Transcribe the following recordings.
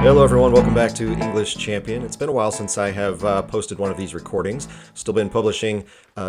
Hello everyone, welcome back to English Champion. It's been a while since I have posted one of these recordings. Still been publishing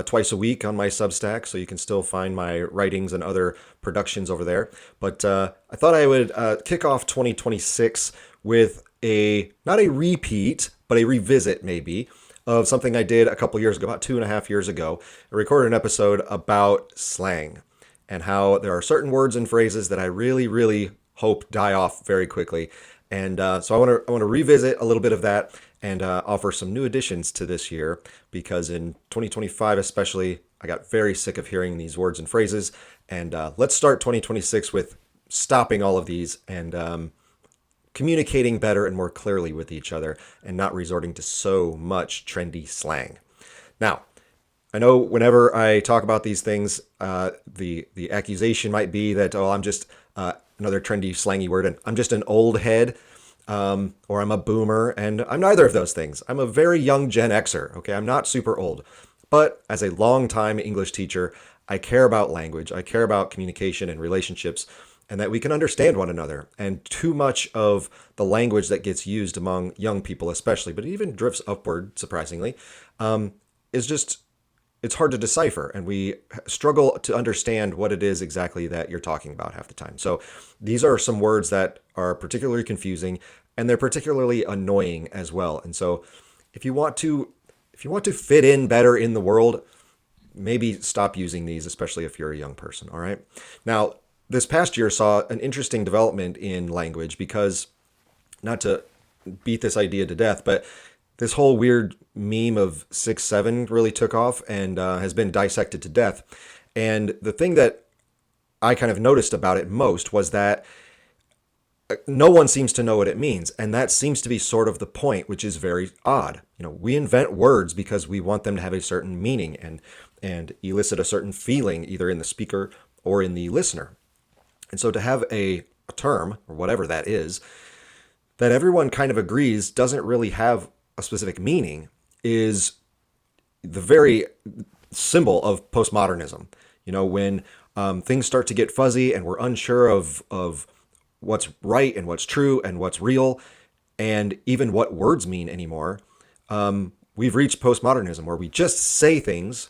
twice a week on my Substack, so you can still find my writings and other productions over there. But I thought I would kick off 2026 with not a repeat, but a revisit maybe, of something I did a couple years ago, about 2.5 years ago. I recorded an episode about slang and how there are certain words and phrases that I really hope die off very quickly. And so I want to revisit a little bit of that and offer some new additions to this year, because in 2025 especially, I got very sick of hearing these words and phrases. And let's start 2026 with stopping all of these and communicating better and more clearly with each other and not resorting to so much trendy slang. Now, I know whenever I talk about these things, the accusation might be that, oh, I'm just another trendy slangy word, and I'm just an old head, or I'm a boomer, and I'm neither of those things. I'm a very young Gen Xer, okay? I'm not super old. But as a longtime English teacher, I care about language, I care about communication and relationships, and that we can understand one another. And too much of the language that gets used among young people especially, but it even drifts upward, surprisingly, is just, it's hard to decipher, and we struggle to understand what it is exactly that you're talking about half the time. So these are some words that are particularly confusing, and they're particularly annoying as well. And so if you want to fit in better in the world, maybe stop using these, especially if you're a young person. All right. Now, this past year saw an interesting development in language, because, not to beat this idea to death, but this whole weird meme of 6'7" really took off and has been dissected to death. And the thing that I kind of noticed about it most was that no one seems to know what it means. And that seems to be sort of the point, which is very odd. You know, we invent words because we want them to have a certain meaning and elicit a certain feeling, either in the speaker or in the listener. And so to have a term, or whatever that is, that everyone kind of agrees doesn't really have a specific meaning, is the very symbol of postmodernism. You know, when things start to get fuzzy and we're unsure of what's right and what's true and what's real, and even what words mean anymore, we've reached postmodernism, where we just say things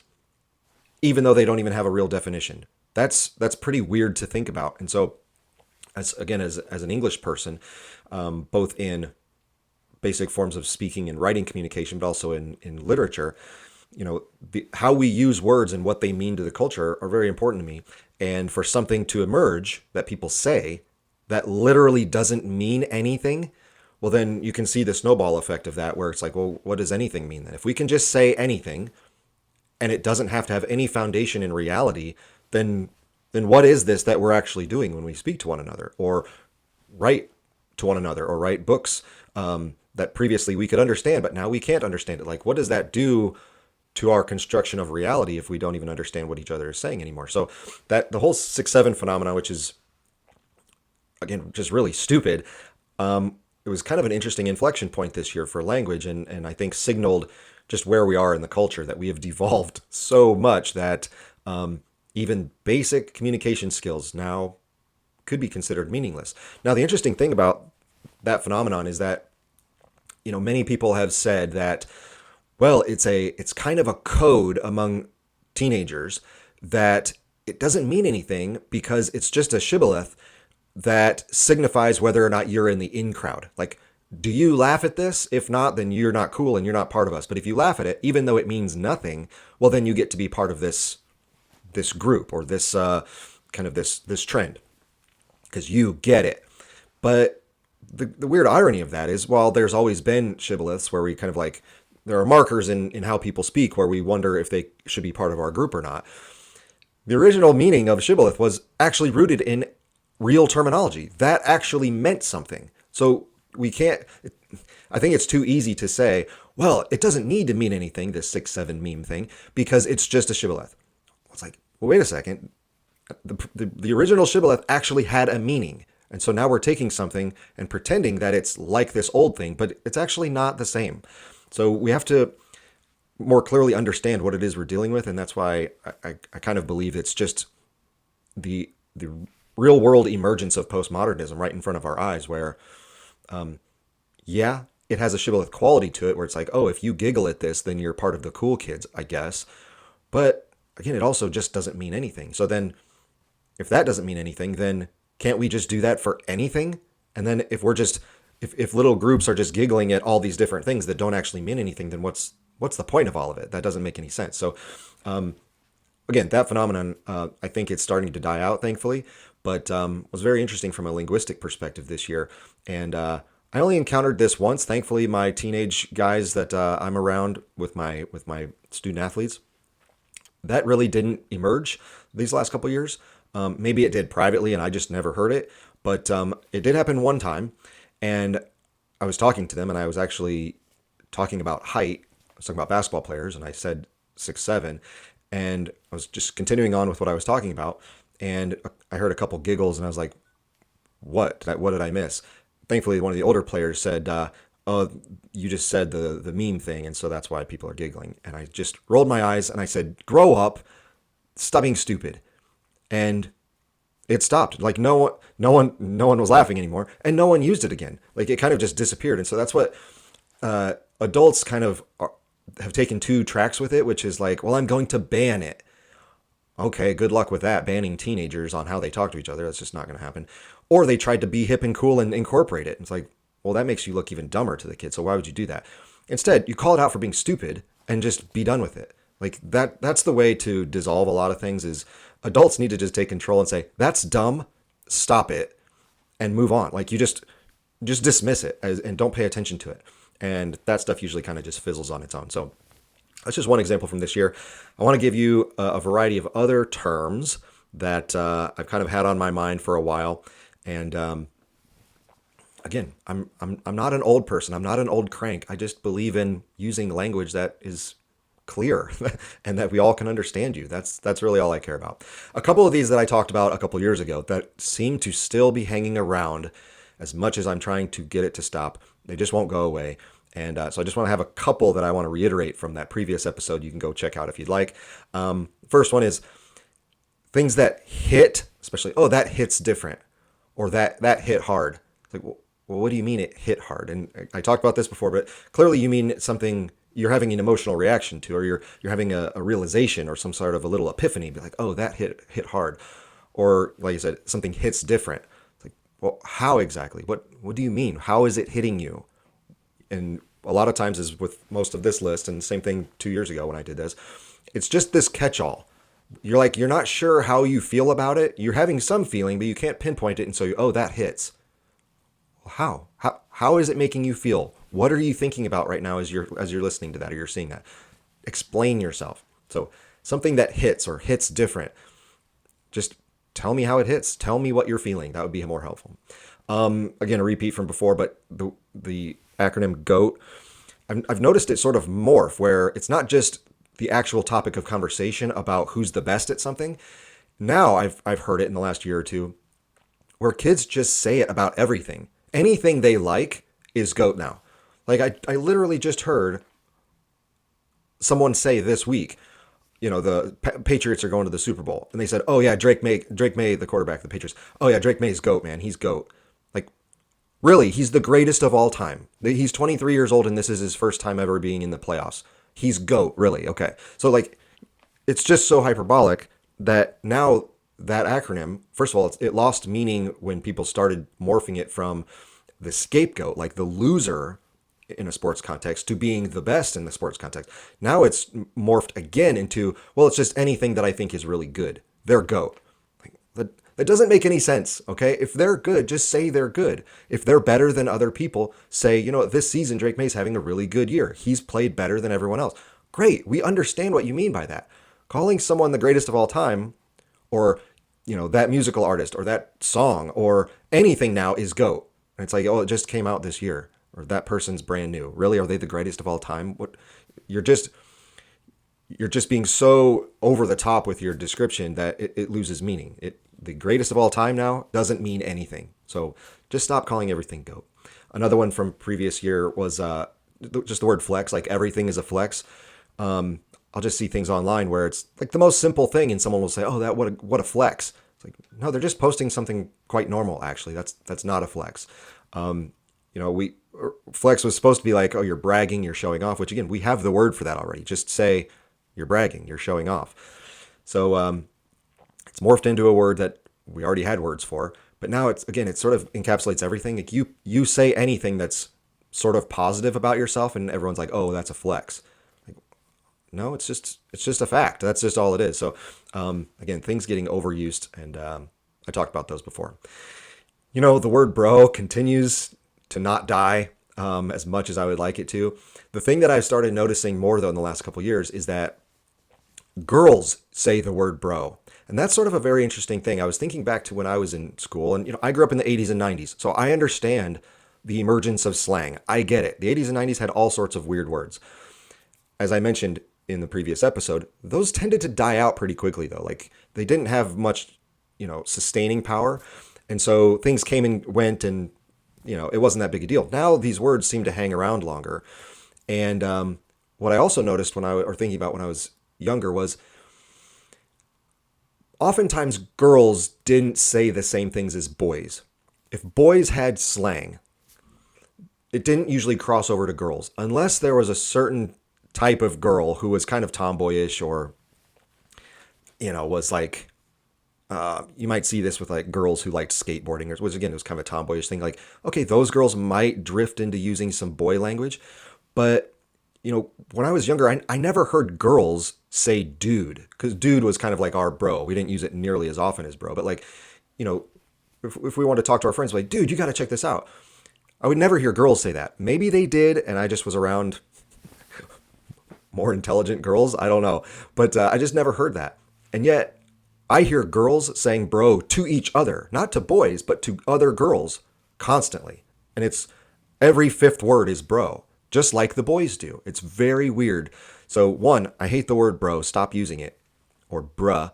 even though they don't even have a real definition. That's pretty weird to think about. And so, as an English person, both in basic forms of speaking and writing communication, but also in literature, you know, how we use words and what they mean to the culture are very important to me. And for something to emerge that people say that literally doesn't mean anything, well, then you can see the snowball effect of that, where it's like, well, what does anything mean then? If we can just say anything and it doesn't have to have any foundation in reality, then what is this that we're actually doing when we speak to one another, or write to one another, or write books that previously we could understand, but now we can't understand it? Like, what does that do to our construction of reality if we don't even understand what each other is saying anymore? So that the whole 6'7" phenomenon, which is, again, just really stupid, it was kind of an interesting inflection point this year for language, and I think signaled just where we are in the culture, that we have devolved so much that even basic communication skills now could be considered meaningless. Now, the interesting thing about that phenomenon is that, you know, many people have said that, well, it's kind of a code among teenagers that it doesn't mean anything because it's just a shibboleth that signifies whether or not you're in the in crowd. Like, do you laugh at this? If not, then you're not cool and you're not part of us. But if you laugh at it, even though it means nothing, well, then you get to be part of this group, or this this trend, because you get it. But the weird irony of that is, while there's always been shibboleths where we kind of like, there are markers in how people speak where we wonder if they should be part of our group or not, the original meaning of shibboleth was actually rooted in real terminology. That actually meant something. So we can't, I think it's too easy to say, well, it doesn't need to mean anything, this 6'7" meme thing, because it's just a shibboleth. It's like, well, wait a second. The original shibboleth actually had a meaning. And so now we're taking something and pretending that it's like this old thing, but it's actually not the same. So we have to more clearly understand what it is we're dealing with. And that's why I kind of believe it's just the real world emergence of postmodernism right in front of our eyes, where Yeah, it has a shibboleth quality to it where it's like, oh, if you giggle at this, then you're part of the cool kids, I guess. But again, it also just doesn't mean anything. So then, if that doesn't mean anything, then can't we just do that for anything? And then if little groups are just giggling at all these different things that don't actually mean anything, then what's the point of all of it? That doesn't make any sense. So again, that phenomenon, I think it's starting to die out, thankfully, but was very interesting from a linguistic perspective this year. And I only encountered this once. Thankfully, my teenage guys that I'm around with my student athletes, that really didn't emerge these last couple years. Maybe it did privately, and I just never heard it. But it did happen one time, and I was talking to them, and I was actually talking about height. I was talking about basketball players, and I said 6'7", and I was just continuing on with what I was talking about, and I heard a couple giggles, and I was like, what did I miss? Thankfully, one of the older players said, "Oh, you just said the meme thing, and so that's why people are giggling." And I just rolled my eyes and I said, "Grow up, stop being stupid." And it stopped. Like no one was laughing anymore, and no one used it again. Like it kind of just disappeared. And so that's what adults kind of have taken two tracks with it, which is like, well, I'm going to ban it. Okay, good luck with that, banning teenagers on how they talk to each other. That's just not going to happen. Or they tried to be hip and cool and incorporate it. It's like, well, that makes you look even dumber to the kids. So why would you do that? Instead, you call it out for being stupid and just be done with it. Like that's the way to dissolve a lot of things is adults need to just take control and say, that's dumb, stop it, and move on. Like you just dismiss it and don't pay attention to it. And that stuff usually kind of just fizzles on its own. So that's just one example from this year. I want to give you a variety of other terms that I've kind of had on my mind for a while. And again, I'm not an old person. I'm not an old crank. I just believe in using language that is clear and that we all can understand you. That's really all I care about. A couple of these that I talked about a couple years ago that seem to still be hanging around as much as I'm trying to get it to stop. They just won't go away. And so I just want to have a couple that I want to reiterate from that previous episode. You can go check out if you'd like. First one is things that hit, especially, oh, that hits different, or that hit hard. It's like, well, what do you mean it hit hard? And I talked about this before, but clearly you mean something you're having an emotional reaction to, or you're having a realization or some sort of a little epiphany. Be like, oh, that hit hard. Or like you said, something hits different. It's like, well, how exactly? What do you mean? How is it hitting you? And a lot of times is with most of this list, and same thing 2 years ago when I did this, it's just this catch-all. You're not sure how you feel about it. You're having some feeling, but you can't pinpoint it. And so, oh, that hits. Well, how is it making you feel? What are you thinking about right now as you're listening to that or you're seeing that? Explain yourself. So something that hits or hits different, just tell me how it hits. Tell me what you're feeling. That would be more helpful. Again, a repeat from before, but the acronym GOAT, I've noticed it sort of morph where it's not just the actual topic of conversation about who's the best at something. Now I've heard it in the last year or two where kids just say it about everything. Anything they like is GOAT now. Like I literally just heard someone say this week, the Patriots are going to the Super Bowl. And they said, oh yeah, Drake May, the quarterback of the Patriots. Oh yeah, Drake May's GOAT, man. He's GOAT. Like, really, he's the greatest of all time. He's 23 years old and this is his first time ever being in the playoffs. He's GOAT, really. Okay. So like, it's just so hyperbolic that now that acronym, first of all, it lost meaning when people started morphing it from the scapegoat, like the loser in a sports context, to being the best in the sports context. Now it's morphed again into, well, it's just anything that I think is really good. They're GOAT. That doesn't make any sense, okay? If they're good, just say they're good. If they're better than other people, say, this season Drake May's having a really good year. He's played better than everyone else. Great, we understand what you mean by that. Calling someone the greatest of all time, or, that musical artist, or that song, or anything now is GOAT. And it's like, oh, it just came out this year, or that person's brand new. Really, are they the greatest of all time? What? You're just being so over the top with your description that it loses meaning. The greatest of all time now doesn't mean anything. So just stop calling everything GOAT. Another one from previous year was just the word flex, like everything is a flex. I'll just see things online where it's like the most simple thing and someone will say, oh, what a flex. It's like, no, they're just posting something quite normal, actually. That's not a flex. We flex was supposed to be like, oh, you're bragging, you're showing off, which again, we have the word for that already. Just say you're bragging, you're showing off. So it's morphed into a word that we already had words for, but now it's again, it sort of encapsulates everything. Like you say anything that's sort of positive about yourself, and everyone's like, oh, that's a flex. Like, no, it's just a fact. That's just all it is. So again, things getting overused, and I talked about those before. The word bro continues to not die as much as I would like it to. The thing that I've started noticing more, though, in the last couple of years is that girls say the word bro. And that's sort of a very interesting thing. I was thinking back to when I was in school, and I grew up in the 80s and 90s, so I understand the emergence of slang. I get it. The 80s and 90s had all sorts of weird words. As I mentioned in the previous episode, those tended to die out pretty quickly, though. Like, they didn't have much, sustaining power. And so things came and went, and it wasn't that big a deal. Now these words seem to hang around longer. And what I also noticed or thinking about when I was younger was oftentimes girls didn't say the same things as boys. If boys had slang, it didn't usually cross over to girls unless there was a certain type of girl who was kind of tomboyish or, was like, you might see this with like girls who liked skateboarding, which again, it was kind of a tomboyish thing. Like, okay, those girls might drift into using some boy language, but when I was younger, I never heard girls say dude, because dude was kind of like our bro. We didn't use it nearly as often as bro, but like, if we want to talk to our friends, like, dude, you got to check this out. I would never hear girls say that. Maybe they did, and I just was around more intelligent girls. I don't know, but I just never heard that. And yet I hear girls saying bro to each other, not to boys, but to other girls constantly. And it's every fifth word is bro, just like the boys do. It's very weird. So one, I hate the word bro. Stop using it, or bruh.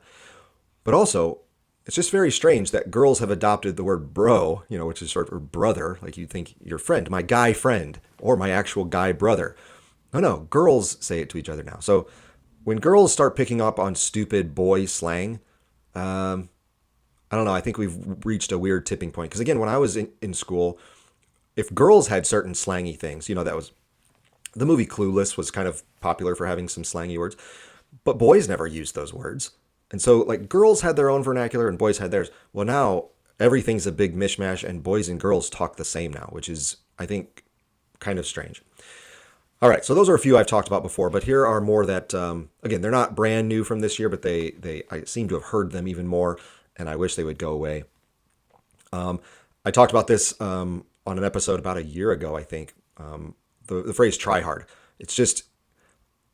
But also, it's just very strange that girls have adopted the word bro, which is sort of brother, like you think your friend, my guy friend, or my actual guy brother. No, girls say it to each other now. So when girls start picking up on stupid boy slang, I don't know. I think we've reached a weird tipping point. Because again, when I was in school, if girls had certain slangy things, that was the movie Clueless was kind of popular for having some slangy words, but boys never used those words. And so like girls had their own vernacular and boys had theirs. Well, now everything's a big mishmash and boys and girls talk the same now, which is, I think, kind of strange. All right, so those are a few I've talked about before, but here are more that, again, they're not brand new from this year, but I seem to have heard them even more, and I wish they would go away. I talked about this on an episode about a year ago, I think. The phrase try hard. It's just,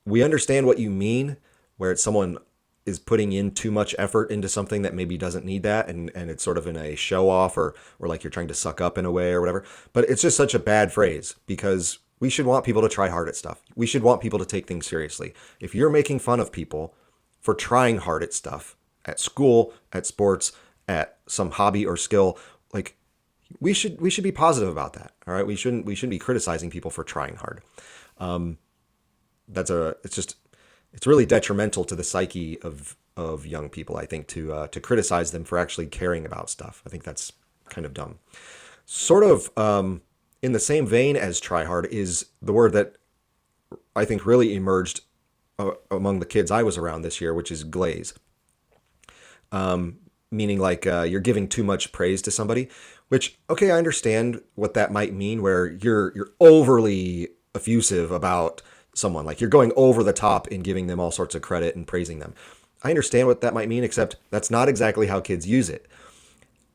we understand what you mean, where it's someone is putting in too much effort into something that maybe doesn't need that, and it's sort of in a show off or like you're trying to suck up in a way or whatever. But it's just such a bad phrase because we should want people to try hard at stuff. We should want people to take things seriously. If you're making fun of people for trying hard at stuff, at school, at sports, at some hobby or skill, like we should be positive about that. All right. We shouldn't be criticizing people for trying hard. It's really detrimental to the psyche of young people, I think, to criticize them for actually caring about stuff. I think that's kind of dumb. Sort of in the same vein as try hard is the word that I think really emerged among the kids I was around this year, which is glaze. Meaning like you're giving too much praise to somebody, which, okay, I understand what that might mean, where you're overly effusive about someone, like you're going over the top in giving them all sorts of credit and praising them. I understand what that might mean, except that's not exactly how kids use it.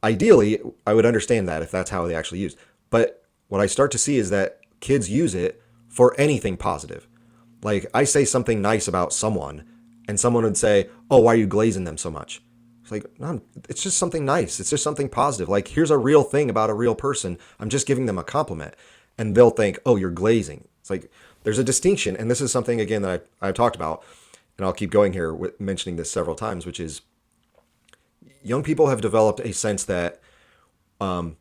Ideally, I would understand that if that's how they actually use. But what I start to see is that kids use it for anything positive. Like I say something nice about someone and someone would say, oh, why are you glazing them so much? It's like, no, it's just something nice. It's just something positive. Like, here's a real thing about a real person. I'm just giving them a compliment. And they'll think, oh, you're glazing. It's like, there's a distinction. And this is something, again, that I've talked about. And I'll keep going here with mentioning this several times, which is young people have developed a sense that a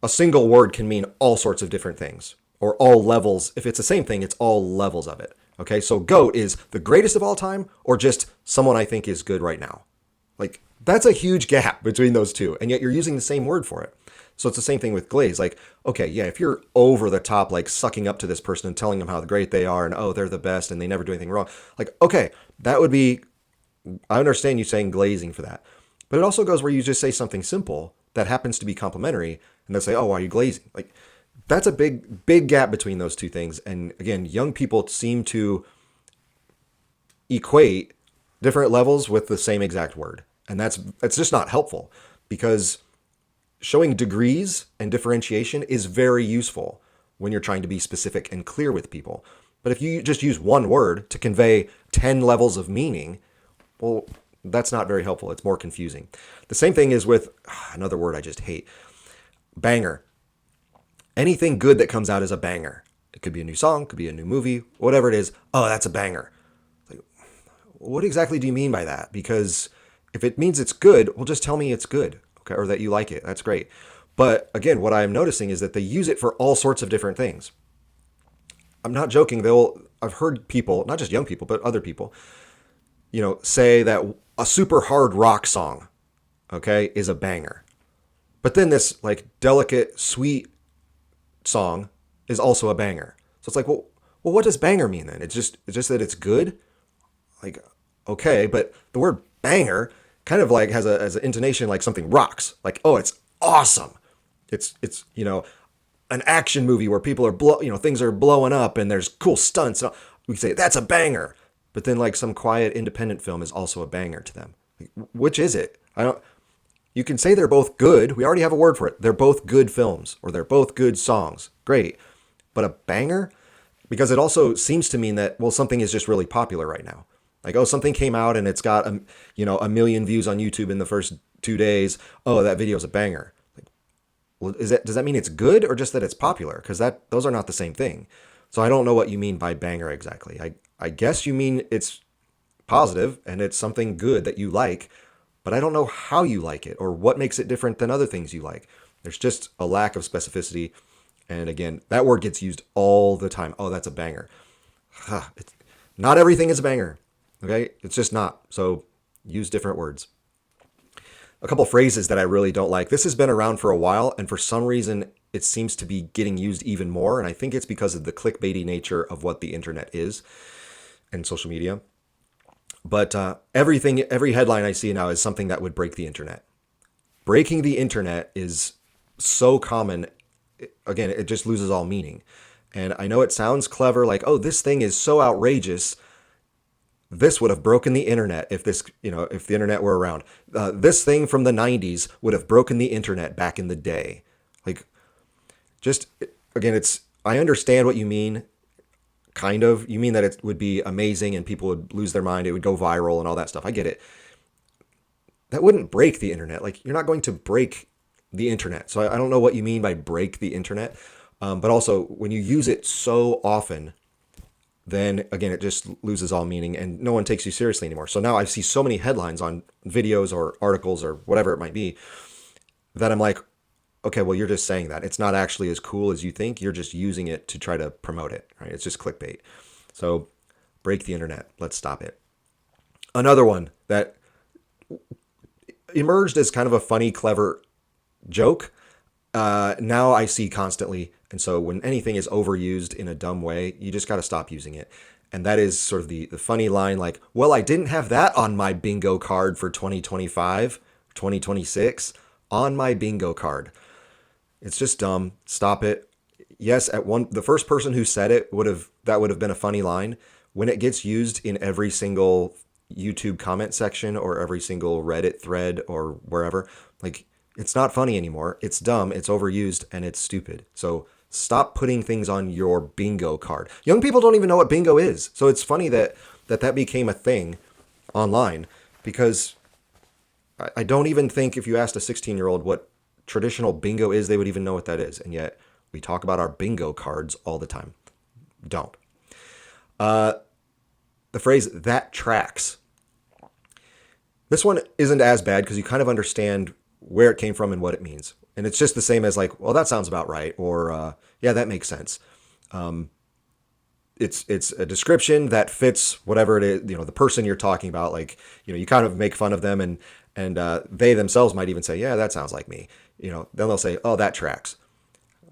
single word can mean all sorts of different things, or all levels. If it's the same thing, it's all levels of it. Okay, so GOAT is the greatest of all time, or just someone I think is good right now. Like, That's a huge gap between those two, and yet you're using the same word for it. So it's the same thing with glaze. Like, okay, yeah, if you're over the top, like sucking up to this person and telling them how great they are and oh, they're the best and they never do anything wrong, like, okay, that would be, I understand you saying glazing for that. But it also goes where you just say something simple that happens to be complimentary and they'll say, oh, why are you glazing? Like, that's a big gap between those two things. And again, young people seem to equate different levels with the same exact word. And that's just not helpful because showing degrees and differentiation is very useful when you're trying to be specific and clear with people. But if you just use one word to convey 10 levels of meaning, well, that's not very helpful. It's more confusing. The same thing is with another word I just hate, banger. Anything good that comes out is a banger. It could be a new song, could be a new movie, whatever it is. Oh, that's a banger. Like, what exactly do you mean by that? Because if it means it's good, well, just tell me it's good, okay, or that you like it. That's great. But again, what I'm noticing is that they use it for all sorts of different things. I'm not joking. I've heard people, not just young people, but other people, say that a super hard rock song, okay, is a banger. But then this like delicate, sweet song is also a banger. So it's like, well, what does banger mean then? It's just that it's good. Like, okay, but the word banger kind of like has an intonation like something rocks. Like, oh, it's awesome. It's an action movie where people are things are blowing up and there's cool stunts. We say that's a banger. But then like some quiet independent film is also a banger to them. Like, which is it? You can say they're both good. We already have a word for it. They're both good films or they're both good songs. Great. But a banger? Because it also seems to mean that, well, something is just really popular right now. Like, oh, something came out and it's got a million views on YouTube in the first 2 days. Oh, that video is a banger. Like, well, does that mean it's good or just that it's popular? Because those are not the same thing. So I don't know what you mean by banger exactly. I guess you mean it's positive and it's something good that you like, but I don't know how you like it or what makes it different than other things you like. There's just a lack of specificity. And again, that word gets used all the time. Oh, that's a banger. Not everything is a banger. Okay? It's just not. So use different words. A couple phrases that I really don't like. This has been around for a while, and for some reason, it seems to be getting used even more. And I think it's because of the clickbaity nature of what the internet is and social media. But every headline I see now is something that would break the internet. Breaking the internet is so common. Again, it just loses all meaning. And I know it sounds clever, like, oh, this thing is so outrageous. This would have broken the internet if the internet were around. This thing from the 90s would have broken the internet back in the day. Like, just, again, I understand what you mean. Kind of. You mean that it would be amazing and people would lose their mind. It would go viral and all that stuff. I get it. That wouldn't break the internet. Like, you're not going to break the internet. So I don't know what you mean by break the internet. But also, when you use it so often, then again, it just loses all meaning and no one takes you seriously anymore. So now I see so many headlines on videos or articles or whatever it might be that I'm like, okay, well, you're just saying that. It's not actually as cool as you think. You're just using it to try to promote it, right? It's just clickbait. So break the internet. Let's stop it. Another one that emerged as kind of a funny, clever joke. Now I see constantly. And so when anything is overused in a dumb way, you just got to stop using it. And that is sort of the funny line like, well, I didn't have that on my bingo card for 2025, 2026, on my bingo card. It's just dumb. Stop it. Yes, the first person who said it would have been a funny line. When it gets used in every single YouTube comment section or every single Reddit thread or wherever, like, it's not funny anymore. It's dumb, it's overused, and it's stupid. So stop putting things on your bingo card. Young people don't even know what bingo is. So it's funny that became a thing online because I don't even think if you asked a 16-year-old what traditional bingo is, they would even know what that is. And yet we talk about our bingo cards all the time. Don't. The phrase, that tracks. This one isn't as bad because you kind of understand where it came from and what it means. And it's just the same as like, well, that sounds about right. Or, yeah, that makes sense. It's a description that fits whatever it is, the person you're talking about. Like, you kind of make fun of them and And they themselves might even say, yeah, that sounds like me. Then they'll say, oh, that tracks.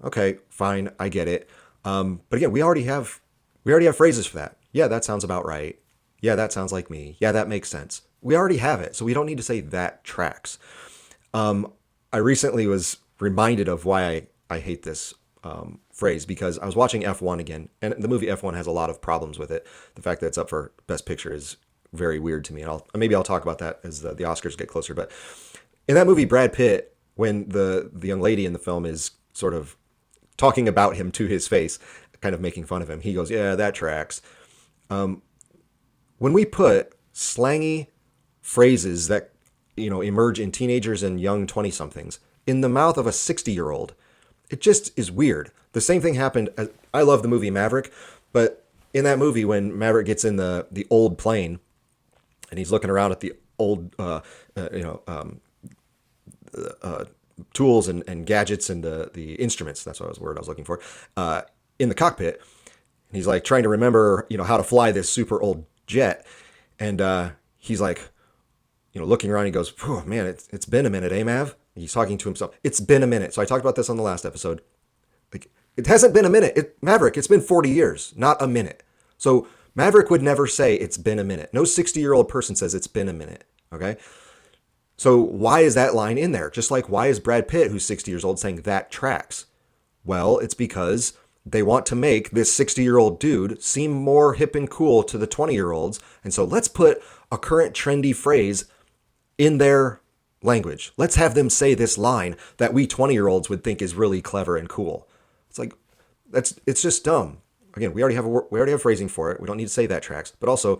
Okay, fine, I get it. But again, we already have phrases for that. Yeah, that sounds about right. Yeah, that sounds like me. Yeah, that makes sense. We already have it, so we don't need to say that tracks. I recently was reminded of why I hate this phrase because I was watching F1 again, and the movie F1 has a lot of problems with it. The fact that it's up for Best Picture is very weird to me, and maybe I'll talk about that as the Oscars get closer. But in that movie, Brad Pitt, when the young lady in the film is sort of talking about him to his face, kind of making fun of him, he goes, "Yeah, that tracks." When we put slangy phrases that emerge in teenagers and young 20 somethings in the mouth of a 60-year-old, it just is weird. The same thing happened. I love the movie Maverick, but in that movie, when Maverick gets in the old plane and he's looking around at the old tools and gadgets and the instruments, that's what word I was looking for, in the cockpit, and he's like trying to remember how to fly this super old jet, and he's like looking around, he goes, "Oh man, it's been a minute, eh, Mav?" He's talking to himself. It's been a minute. So I talked about this on the last episode. Like, it hasn't been a minute. Maverick, it's been 40 years, not a minute. So Maverick would never say it's been a minute. No 60-year-old person says it's been a minute. Okay. So why is that line in there? Just like, why is Brad Pitt, who's 60 years old, saying that tracks? Well, it's because they want to make this 60-year-old dude seem more hip and cool to the 20-year-olds. And so let's put a current trendy phrase in their language. Let's have them say this line that we 20-year-olds would think is really clever and cool. It's like, it's just dumb. Again, we already have phrasing for it. We don't need to say that tracks. But also,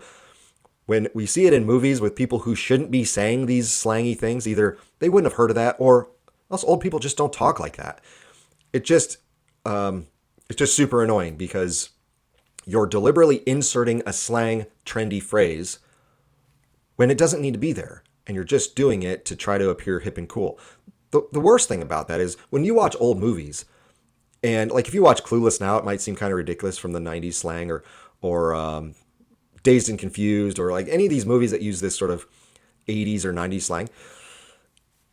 when we see it in movies with people who shouldn't be saying these slangy things, either they wouldn't have heard of that, or else old people just don't talk like that. It's just super annoying because you're deliberately inserting a slang trendy phrase when it doesn't need to be there. And you're just doing it to try to appear hip and cool. The worst thing about that is when you watch old movies, and like if you watch Clueless now, it might seem kind of ridiculous from the 90s slang, or Dazed and Confused, or like any of these movies that use this sort of 80s or 90s slang.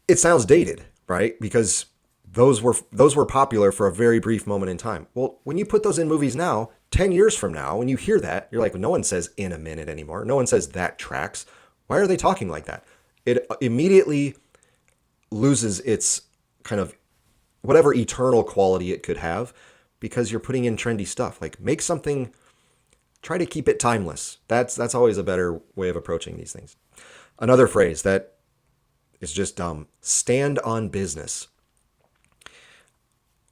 It sounds dated, right? Because those were popular for a very brief moment in time. Well, when you put those in movies now, 10 years from now, when you hear that, you're like, well, no one says "in a minute" anymore. No one says "that tracks." Why are they talking like that? It immediately loses its kind of whatever eternal quality it could have because you're putting in trendy stuff. Like, make something, try to keep it timeless. That's always a better way of approaching these things. Another phrase that is just dumb: stand on business.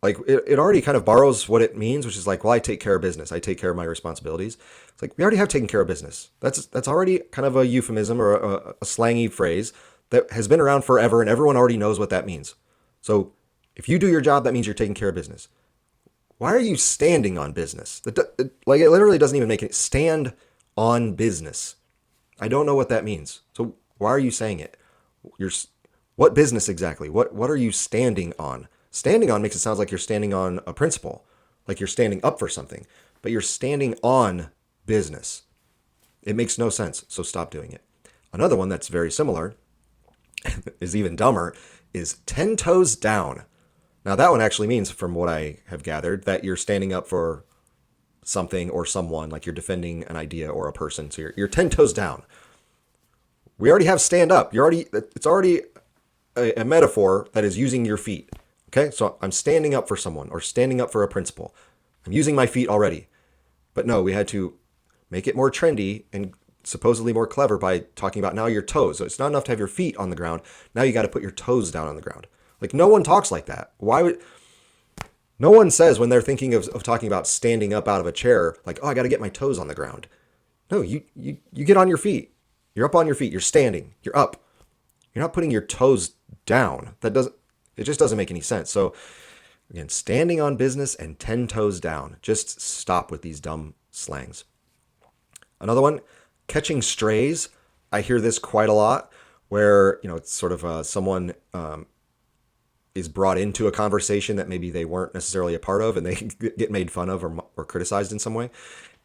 Like, it already kind of borrows what it means, which is like, well, I take care of business. I take care of my responsibilities. It's like, we already have taken care of business. That's already kind of a euphemism or a slangy phrase that has been around forever, and everyone already knows what that means. So if you do your job, that means you're taking care of business. Why are you standing on business? It literally doesn't even make it. Stand on business. I don't know what that means. So why are you saying it? What business exactly? What are you standing on? Standing on makes it sound like you're standing on a principle, like you're standing up for something, but you're standing on business. It makes no sense, so stop doing it. Another one that's very similar, is even dumber, is 10 toes down. Now that one actually means, from what I have gathered, that you're standing up for something or someone, like you're defending an idea or a person. So you're 10 toes down. We already have stand up. It's already a metaphor that is using your feet. Okay, so I'm standing up for someone or standing up for a principle. I'm using my feet already. But no, we had to make it more trendy and supposedly more clever by talking about now your toes. So it's not enough to have your feet on the ground. Now you got to put your toes down on the ground. Like, no one talks like that. No one says when they're thinking of talking about standing up out of a chair, like, oh, I got to get my toes on the ground. No, you get on your feet. You're up on your feet. You're standing. You're up. You're not putting your toes down. It just doesn't make any sense. So again, standing on business and 10 toes down. Just stop with these dumb slangs. Another one, catching strays. I hear this quite a lot where, it's sort of someone is brought into a conversation that maybe they weren't necessarily a part of, and they get made fun of or criticized in some way.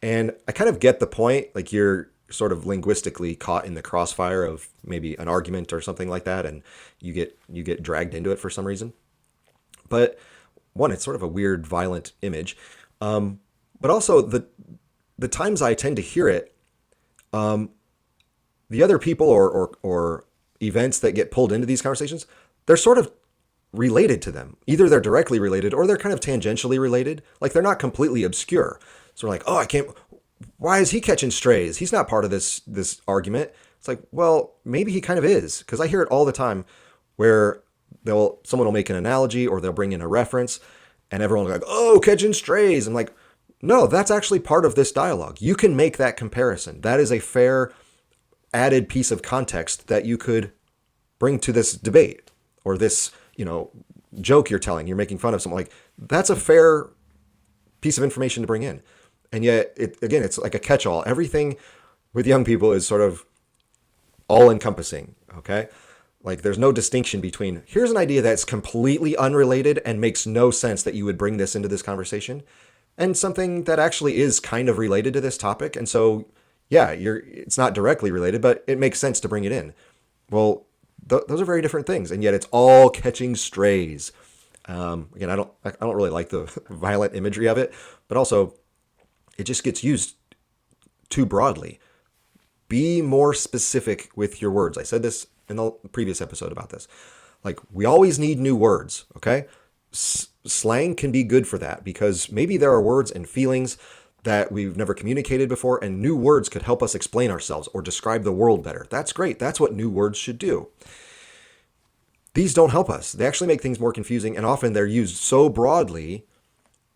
And I kind of get the point. Like, you're sort of linguistically caught in the crossfire of maybe an argument or something like that, and you get dragged into it for some reason. But one, it's sort of a weird, violent image. But also the times I tend to hear it, the other people or events that get pulled into these conversations, they're sort of related to them. Either they're directly related or they're kind of tangentially related. Like they're not completely obscure. So we're like, oh, I can't. Why is he catching strays? He's not part of this argument. It's like, well, maybe he kind of is, because I hear it all the time, where someone will make an analogy or they'll bring in a reference, and everyone will be like, oh, catching strays. I'm like, no, that's actually part of this dialogue. You can make that comparison. That is a fair added piece of context that you could bring to this debate or this, joke you're telling. You're making fun of someone. Like, that's a fair piece of information to bring in. And yet, it's like a catch-all. Everything with young people is sort of all-encompassing, okay? Like, there's no distinction between, here's an idea that's completely unrelated and makes no sense that you would bring this into this conversation, and something that actually is kind of related to this topic. And so, yeah, it's not directly related, but it makes sense to bring it in. Well, those are very different things, and yet it's all catching strays. Again, I don't really like the violent imagery of it, but also it just gets used too broadly. Be more specific with your words. I said this in the previous episode about this. Like, we always need new words, okay? Slang can be good for that, because maybe there are words and feelings that we've never communicated before, and new words could help us explain ourselves or describe the world better. That's great. That's what new words should do. These don't help us. They actually make things more confusing, and often they're used so broadly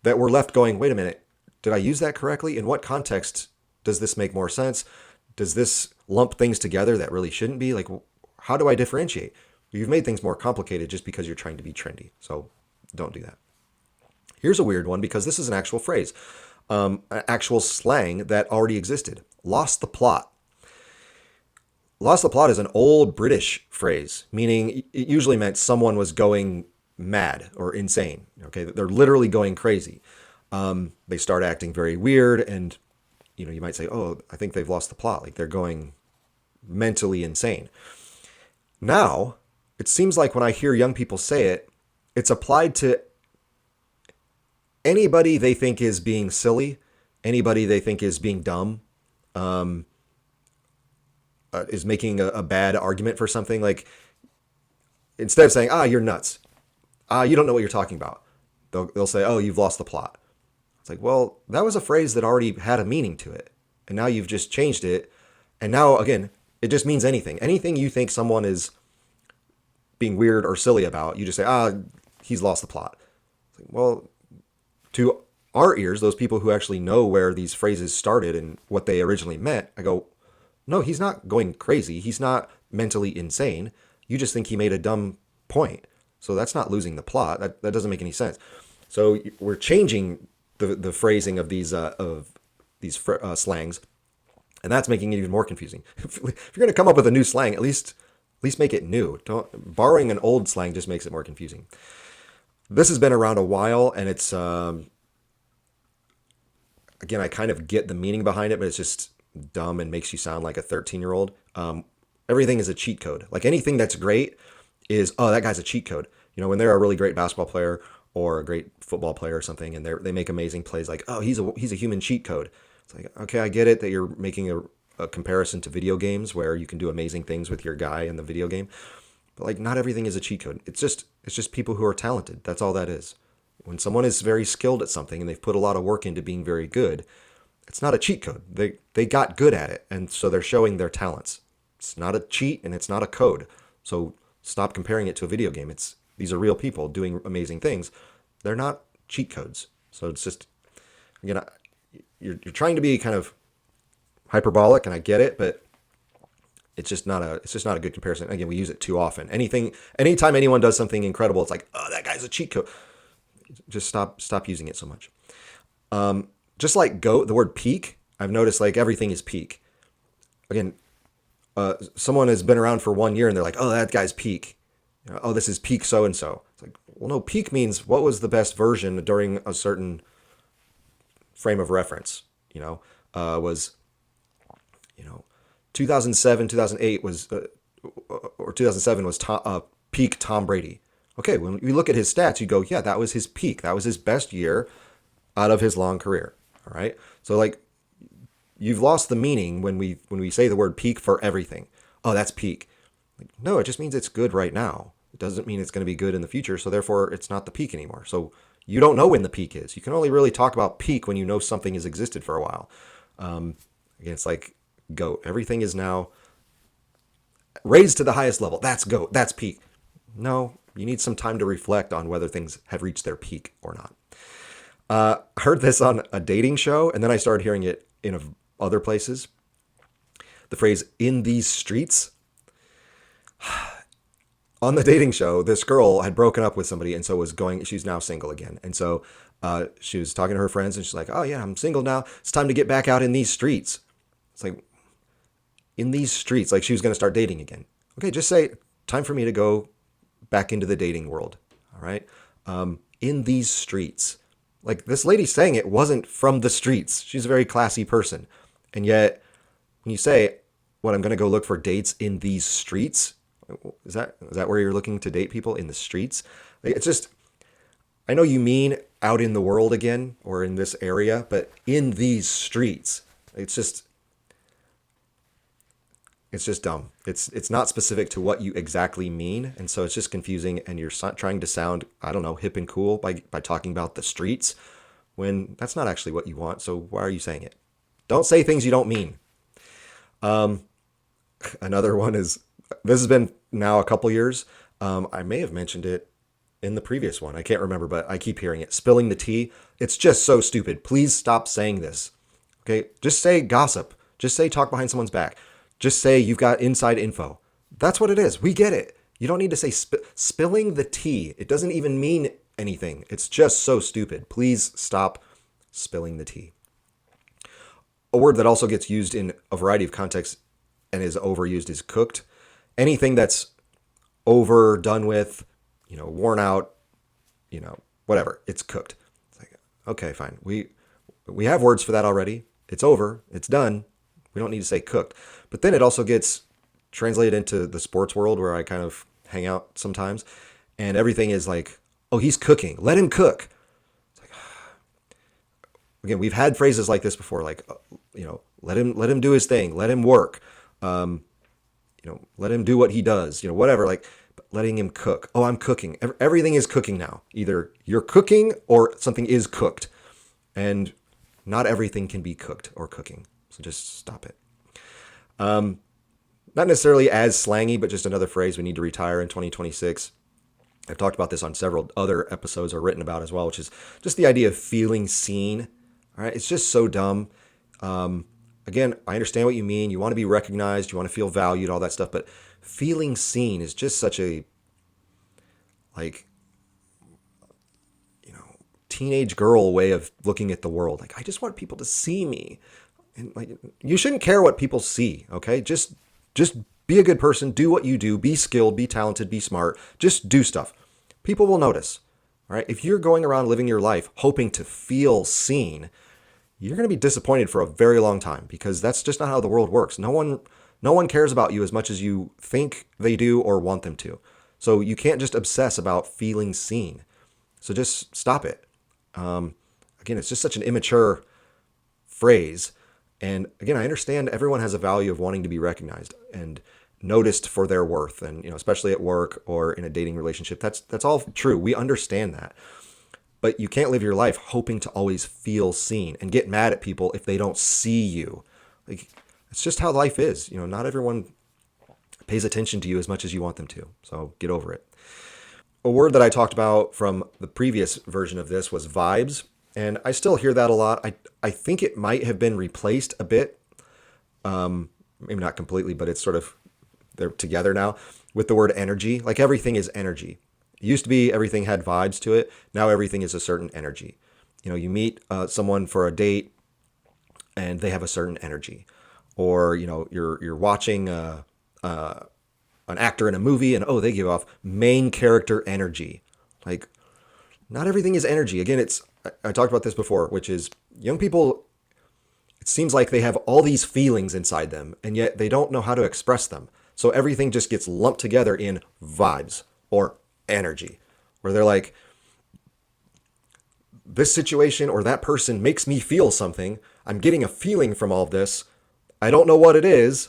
that we're left going, wait a minute, did I use that correctly? In what context does this make more sense? Does this lump things together that really shouldn't be? Like, how do I differentiate? You've made things more complicated just because you're trying to be trendy. So don't do that. Here's a weird one, because this is an actual phrase, an actual slang that already existed. Lost the plot. Lost the plot is an old British phrase, meaning it usually meant someone was going mad or insane. Okay, they're literally going crazy. They start acting very weird, and you might say, oh, I think they've lost the plot. Like, they're going mentally insane. Now, it seems like when I hear young people say it, it's applied to anybody they think is being silly, anybody they think is being dumb, is making a bad argument for something. Like, instead of saying, you're nuts, you don't know what you're talking about, they'll say, oh, you've lost the plot. It's like, well, that was a phrase that already had a meaning to it, and now you've just changed it, and now, again, it just means anything. Anything you think someone is being weird or silly about, you just say, he's lost the plot. It's like, well, to our ears, those people who actually know where these phrases started and what they originally meant, I go, no, he's not going crazy. He's not mentally insane. You just think he made a dumb point. So that's not losing the plot. That doesn't make any sense. So we're changing the phrasing of these slangs, and that's making it even more confusing. If you're going to come up with a new slang, at least make it new. Borrowing an old slang just makes it more confusing. This has been around a while, and it's again, I kind of get the meaning behind it, but it's just dumb and makes you sound like a 13-year-old. Everything is a cheat code. Like, anything that's great is, oh, that guy's a cheat code. When they're a really great basketball player or a great football player or something, and they make amazing plays, like, oh, he's a human cheat code. It's like, okay, I get it that you're making a comparison to video games where you can do amazing things with your guy in the video game, but like, not everything is a cheat code. It's just people who are talented. That's all that is. When someone is very skilled at something and they've put a lot of work into being very good, it's not a cheat code. They got good at it, and so they're showing their talents. It's not a cheat, and it's not a code. So stop comparing it to a video game. These are real people doing amazing things. They're not cheat codes. So it's just, again, you're trying to be kind of hyperbolic, and I get it, but it's just not a good comparison. Again, we use it too often. Anytime anyone does something incredible, it's like, oh, that guy's a cheat code. Just stop using it so much. Just like goat, the word peak, I've noticed, like, everything is peak. Again, someone has been around for 1 year and they're like, oh, that guy's peak. Oh, this is peak so-and-so. It's like, well, no, peak means what was the best version during a certain frame of reference, was, 2007, 2008 was, or 2007 was peak Tom Brady. Okay, when you look at his stats, you go, yeah, that was his peak. That was his best year out of his long career. All right. So like you've lost the meaning when we say the word peak for everything. Oh, that's peak. Like, no, it just means it's good right now. It doesn't mean it's going to be good in the future. So therefore, it's not the peak anymore. So you don't know when the peak is. You can only really talk about peak when you know something has existed for a while. Again, it's like GOAT. Everything is now raised to the highest level. That's GOAT. That's peak. No, you need some time to reflect on whether things have reached their peak or not. I heard this on a dating show, and then I started hearing it in other places. The phrase "in these streets." On the dating show, this girl had broken up with somebody, and so she's now single again. And so she was talking to her friends, and she's like, "Oh yeah, I'm single now. It's time to get back out in these streets." It's like, in these streets, like she was going to start dating again. Okay, just say, time for me to go back into the dating world. All right. In these streets. Like this lady saying it wasn't from the streets. She's a very classy person. And yet when you say, what, I'm going to go look for dates in these streets. Is that where you're looking to date people, in the streets? Like, it's just, I know you mean out in the world again or in this area, but in these streets, it's just dumb. It's not specific to what you exactly mean, and so it's just confusing. And you're trying to sound, I don't know, hip and cool by talking about the streets when that's not actually what you want. So why are you saying it? Don't say things you don't mean. Another one is, this has been now a couple years. I may have mentioned it in the previous one. I can't remember, but I keep hearing it. Spilling the tea. It's just so stupid. Please stop saying this. Okay, just say gossip. Just say talk behind someone's back. Just say you've got inside info. That's what it is. We get it. You don't need to say spilling the tea. It doesn't even mean anything. It's just so stupid. Please stop spilling the tea. A word that also gets used in a variety of contexts and is overused is cooked. Anything that's overdone with, worn out, whatever, it's cooked. It's like, okay, fine. We have words for that already. It's over. It's done. We don't need to say cooked. But then it also gets translated into the sports world where I kind of hang out sometimes. And everything is like, oh, he's cooking. Let him cook. It's like, again, we've had phrases like this before, like, let him do his thing. Let him work. Let him do what he does, whatever, like letting him cook. Oh, I'm cooking. Everything is cooking now. Either you're cooking or something is cooked. And not everything can be cooked or cooking. So just stop it. Not necessarily as slangy, but just another phrase we need to retire in 2026. I've talked about this on several other episodes or written about as well, which is just the idea of feeling seen. All right. It's just so dumb. Again, I understand what you mean. You want to be recognized. You want to feel valued, all that stuff. But feeling seen is just such a, teenage girl way of looking at the world. Like, I just want people to see me. And you shouldn't care what people see, okay? Just be a good person, do what you do, be skilled, be talented, be smart. Just do stuff. People will notice. All right? If you're going around living your life hoping to feel seen, you're going to be disappointed for a very long time because that's just not how the world works. No one cares about you as much as you think they do or want them to. So you can't just obsess about feeling seen. So just stop it. Again, it's just such an immature phrase. And again, I understand everyone has a value of wanting to be recognized and noticed for their worth. And, especially at work or in a dating relationship, that's all true. We understand that. But you can't live your life hoping to always feel seen and get mad at people if they don't see you. Like, it's just how life is. Not everyone pays attention to you as much as you want them to. So get over it. A word that I talked about from the previous version of this was vibes. And I still hear that a lot. I think it might have been replaced a bit. Maybe not completely, but it's sort of, they're together now with the word energy. Like everything is energy. It used to be everything had vibes to it. Now everything is a certain energy. You meet someone for a date and they have a certain energy. Or, you're watching an actor in a movie and, they give off main character energy. Like, not everything is energy. Again, I talked about this before, which is young people, It seems like they have all these feelings inside them, and yet they don't know how to express them. So everything just gets lumped together in vibes or energy, where they're like, this situation or that person makes me feel something. I'm getting a feeling from all of this. I don't know what it is.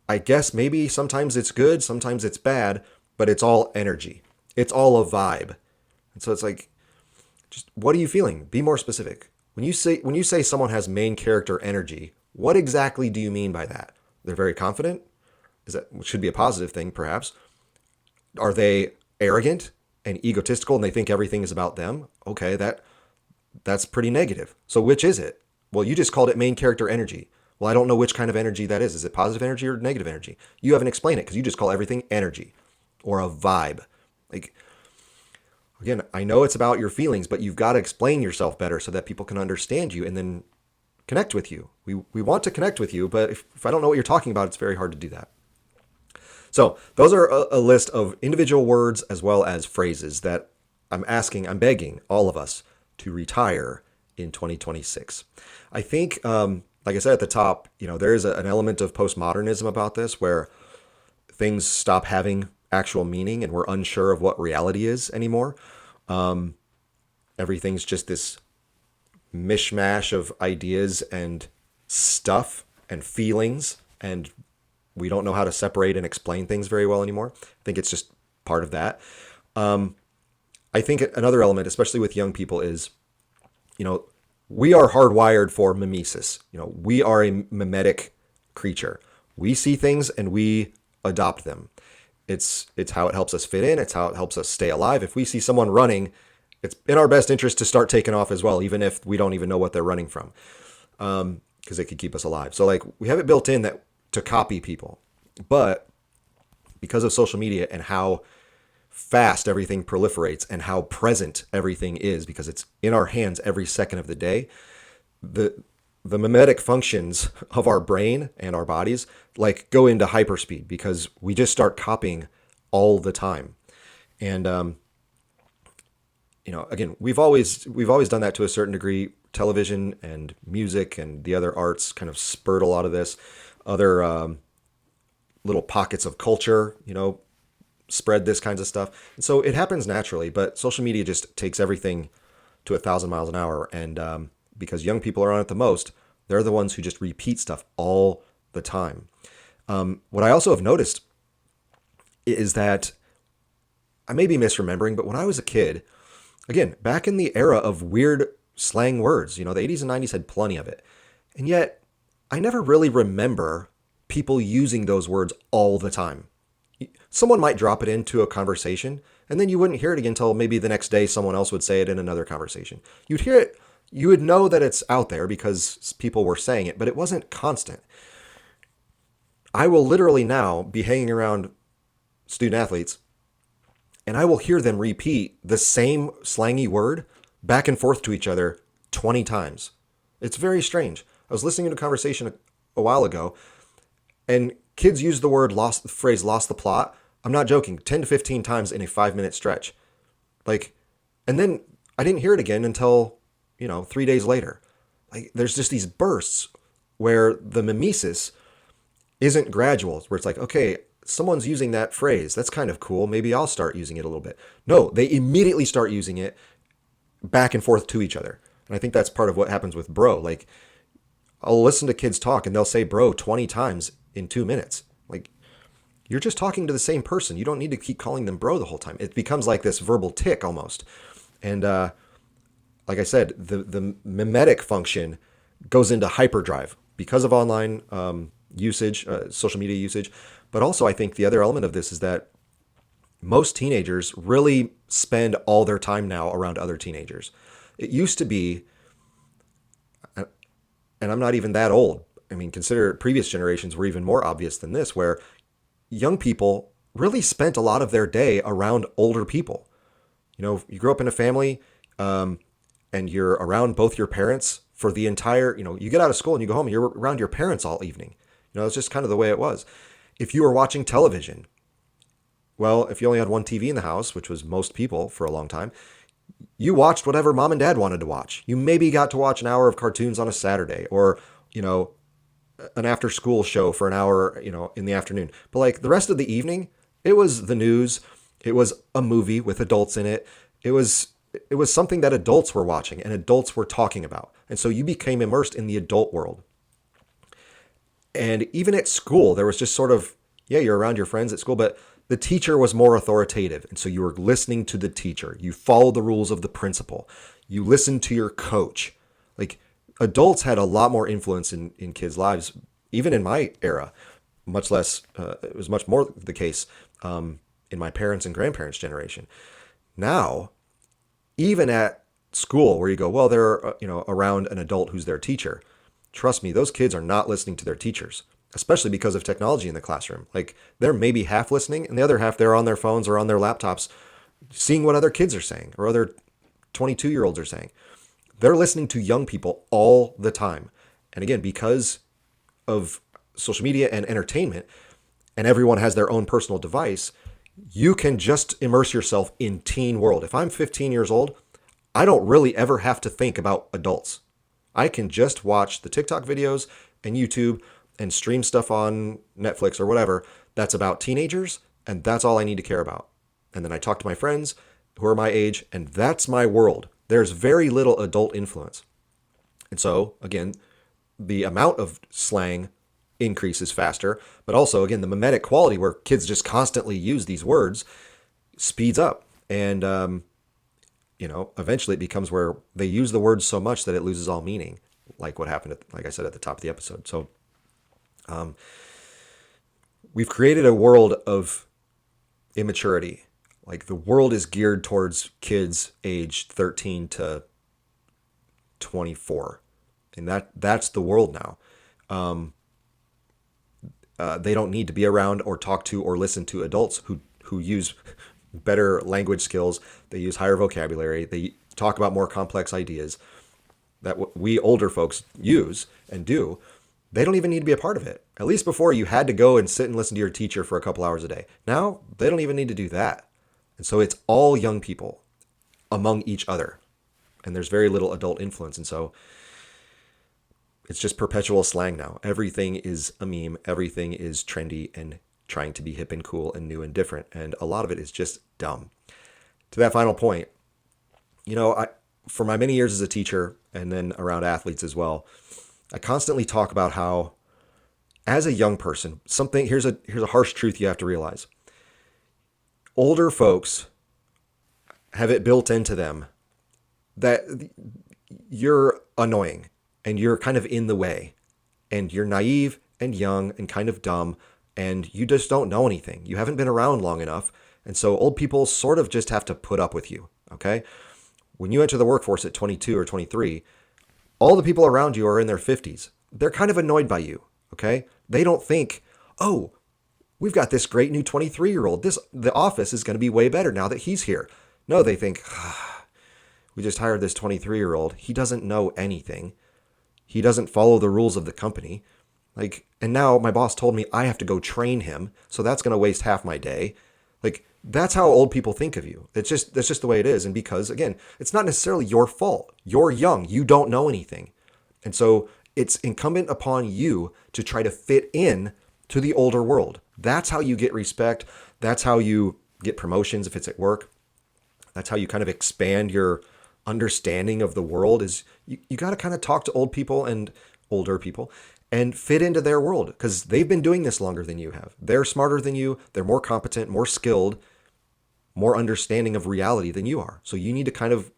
I guess maybe sometimes it's good, sometimes it's bad, but it's all energy. It's all a vibe. And so it's like, just what are you feeling? Be more specific. When you say someone has main character energy, what exactly do you mean by that? They're very confident? Is that which should be a positive thing, perhaps? Are they arrogant and egotistical and they think everything is about them? Okay, that's pretty negative. So which is it? Well, you just called it main character energy. Well, I don't know which kind of energy that is. Is it positive energy or negative energy? You haven't explained it because you just call everything energy or a vibe. Like, again, I know it's about your feelings, but you've got to explain yourself better so that people can understand you and then connect with you. We want to connect with you, but if I don't know what you're talking about, it's very hard to do that. So those are a list of individual words as well as phrases that I'm begging all of us to retire in 2026. I think, like I said at the top, there is an element of postmodernism about this where things stop having actual meaning and we're unsure of what reality is anymore. Everything's just this mishmash of ideas and stuff and feelings, and we don't know how to separate and explain things very well anymore. I think it's just part of that. I think another element, especially with young people, is, we are hardwired for mimesis. We are a mimetic creature. We see things and we adopt them. It's how it helps us fit in. It's how it helps us stay alive. If we see someone running, it's in our best interest to start taking off as well, even if we don't even know what they're running from, because it could keep us alive. So like we have it built in that to copy people, but because of social media and how fast everything proliferates and how present everything is, because it's in our hands every second of the day, the mimetic functions of our brain and our bodies like go into hyperspeed because we just start copying all the time. And again, we've always done that to a certain degree. Television and music and the other arts kind of spurred a lot of this. Other little pockets of culture, spread this kinds of stuff. And so it happens naturally, but social media just takes everything to 1,000 miles an hour. And because young people are on it the most, they're the ones who just repeat stuff all the time. What I also have noticed is that I may be misremembering, but when I was a kid, again, back in the era of weird slang words, the 80s and 90s had plenty of it. And yet I never really remember people using those words all the time. Someone might drop it into a conversation, and then you wouldn't hear it again until maybe the next day someone else would say it in another conversation. You'd hear it, you would know that it's out there because people were saying it, but it wasn't constant. I will literally now be hanging around student athletes, and I will hear them repeat the same slangy word back and forth to each other 20 times. It's very strange. I was listening to a conversation a while ago, and kids use the phrase lost the plot. I'm not joking, 10 to 15 times in a 5-minute stretch. And then I didn't hear it again until, 3 days later. There's just these bursts where the mimesis isn't gradual, where it's like, okay, someone's using that phrase. That's kind of cool. Maybe I'll start using it a little bit. No, they immediately start using it back and forth to each other. And I think that's part of what happens with bro. I'll listen to kids talk and they'll say bro 20 times in 2 minutes. You're just talking to the same person. You don't need to keep calling them bro the whole time. It becomes like this verbal tick almost. And like I said, the mimetic function goes into hyperdrive because of online usage, social media usage. But also I think the other element of this is that most teenagers really spend all their time now around other teenagers. It used to be, and I'm not even that old. I mean, consider previous generations were even more obvious than this, where young people really spent a lot of their day around older people. You grow up in a family and you're around both your parents for the entire, you get out of school and you go home and you're around your parents all evening. It's just kind of the way it was. If you were watching television, well, if you only had one TV in the house, which was most people for a long time, you watched whatever mom and dad wanted to watch. You maybe got to watch an hour of cartoons on a Saturday or you know, an after school show for an hour, in the afternoon. But like the rest of the evening, it was the news. It was a movie with adults in it. It was it was something that adults were watching and adults were talking about. And so you became immersed in the adult world. And even at school, there was just sort of, yeah, you're around your friends at school, but the teacher was more authoritative. And so you were listening to the teacher. You followed the rules of the principal. You listened to your coach. Like adults had a lot more influence in kids' lives, even in my era, much less, it was much more the case in my parents' and grandparents' generation. Now, even at school where you go, well, they're, around an adult who's their teacher. Trust me, those kids are not listening to their teachers, especially because of technology in the classroom. Like they're maybe half listening and the other half they're on their phones or on their laptops seeing what other kids are saying or other 22-year-olds are saying. They're listening to young people all the time. And again, because of social media and entertainment, and everyone has their own personal device, you can just immerse yourself in teen world. If I'm 15 years old, I don't really ever have to think about adults. I can just watch the TikTok videos and YouTube and stream stuff on Netflix or whatever that's about teenagers, and that's all I need to care about. And then I talk to my friends who are my age, and that's my world. There's very little adult influence. And so, again, the amount of slang increases faster, but also, again, the mimetic quality where kids just constantly use these words speeds up. And, eventually it becomes where they use the words so much that it loses all meaning, like what happened, like I said, at the top of the episode. So we've created a world of immaturity. Like the world is geared towards kids aged 13 to 24. And that's the world now. They don't need to be around or talk to or listen to adults who use better language skills. They use higher vocabulary. They talk about more complex ideas that we older folks use and do. They don't even need to be a part of it. At least before, you had to go and sit and listen to your teacher for a couple hours a day. Now they don't even need to do that. And so it's all young people among each other. And there's very little adult influence. And so it's just perpetual slang now. Everything is a meme. Everything is trendy and trying to be hip and cool and new and different. And a lot of it is just dumb. To that final point, for my many years as a teacher and then around athletes as well, I constantly talk about how, as a young person, here's a harsh truth you have to realize. Older folks have it built into them that you're annoying and you're kind of in the way and you're naive and young and kind of dumb and you just don't know anything. You haven't been around long enough. And so old people sort of just have to put up with you. Okay. When you enter the workforce at 22 or 23, all the people around you are in their 50s. They're kind of annoyed by you. Okay. They don't think, oh, we've got this great new 23-year-old. The office is going to be way better now that he's here. No, they think, we just hired this 23-year-old. He doesn't know anything. He doesn't follow the rules of the company. And now my boss told me I have to go train him. So that's going to waste half my day. That's how old people think of you. That's just the way it is. And because, again, it's not necessarily your fault. You're young. You don't know anything. And so it's incumbent upon you to try to fit in to the older world. That's how you get respect. That's how you get promotions if it's at work. That's how you kind of expand your understanding of the world. Is you got to kind of talk to old people and older people and fit into their world because they've been doing this longer than you have. They're smarter than you. They're more competent, more skilled, more understanding of reality than you are. So you need to kind of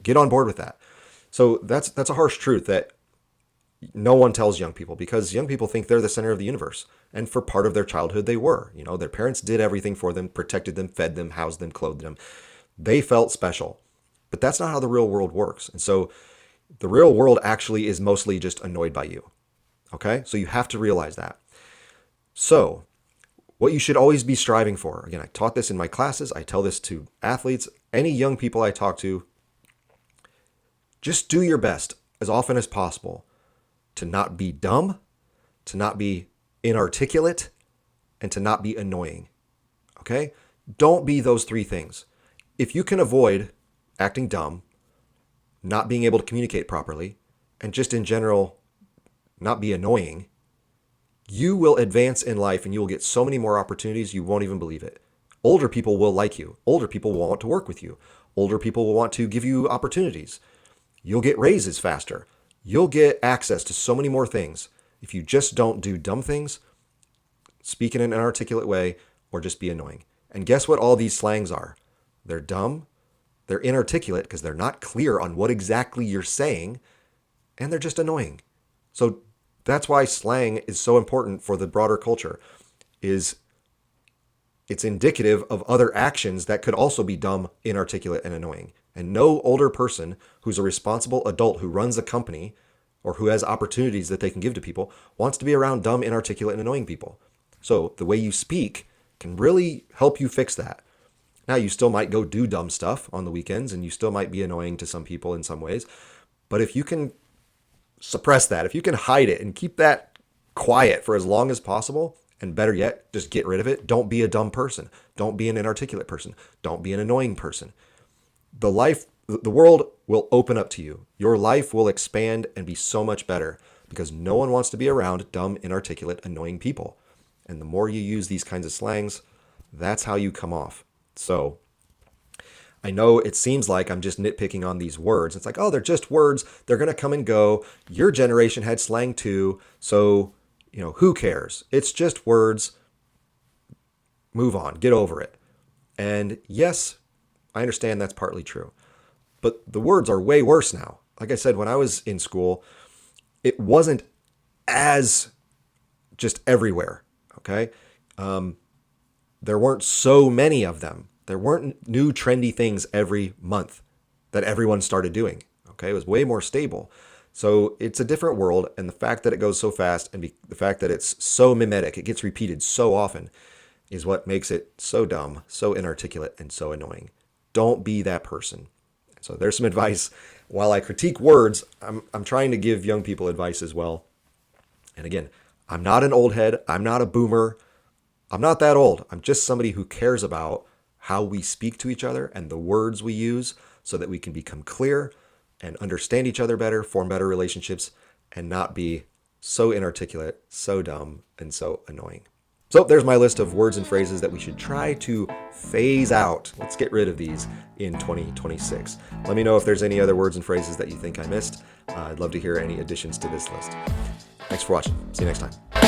get on board with that. So that's a harsh truth that no one tells young people because young people think they're the center of the universe. And for part of their childhood, they were. Their parents did everything for them, protected them, fed them, housed them, clothed them. They felt special. But that's not how the real world works. And so the real world actually is mostly just annoyed by you. Okay? So you have to realize that. So what you should always be striving for, again, I taught this in my classes. I tell this to athletes, any young people I talk to, just do your best as often as possible to not be dumb, to not be inarticulate, and to not be annoying. Okay? Don't be those three things. If you can avoid acting dumb, not being able to communicate properly, and just in general not be annoying, you will advance in life and you will get so many more opportunities you won't even believe it. Older people will like you. Older people will want to work with you. Older people will want to give you opportunities. You'll get raises faster. You'll get access to so many more things if you just don't do dumb things, speak in an inarticulate way, or just be annoying. And guess what all these slangs are? They're dumb, they're inarticulate because they're not clear on what exactly you're saying, and they're just annoying. So that's why slang is so important for the broader culture, is it's indicative of other actions that could also be dumb, inarticulate, and annoying. And no older person who's a responsible adult who runs a company or who has opportunities that they can give to people wants to be around dumb, inarticulate, and annoying people. So the way you speak can really help you fix that. Now, you still might go do dumb stuff on the weekends, and you still might be annoying to some people in some ways. But if you can suppress that, if you can hide it and keep that quiet for as long as possible, and better yet, just get rid of it. Don't be a dumb person. Don't be an inarticulate person. Don't be an annoying person. The world will open up to you. Your life will expand and be so much better because no one wants to be around dumb, inarticulate, annoying people. And the more you use these kinds of slangs, that's how you come off. So I know it seems like I'm just nitpicking on these words. It's like, oh, they're just words. They're going to come and go. Your generation had slang too. So, who cares? It's just words. Move on. Get over it. And yes, I understand that's partly true. But the words are way worse now. Like I said, when I was in school, it wasn't as just everywhere. Okay? There weren't so many of them. There weren't new trendy things every month that everyone started doing. Okay? It was way more stable. So it's a different world, and the fact that it goes so fast and the fact that it's so mimetic, it gets repeated so often, is what makes it so dumb, so inarticulate, and so annoying. Don't be that person. So there's some advice. While I critique words, I'm trying to give young people advice as well. And again, I'm not an old head. I'm not a boomer. I'm not that old. I'm just somebody who cares about how we speak to each other and the words we use so that we can become clear and understand each other better, form better relationships, and not be so inarticulate, so dumb, and so annoying. So there's my list of words and phrases that we should try to phase out. Let's get rid of these in 2026. Let me know if there's any other words and phrases that you think I missed. I'd love to hear any additions to this list. Thanks for watching. See you next time.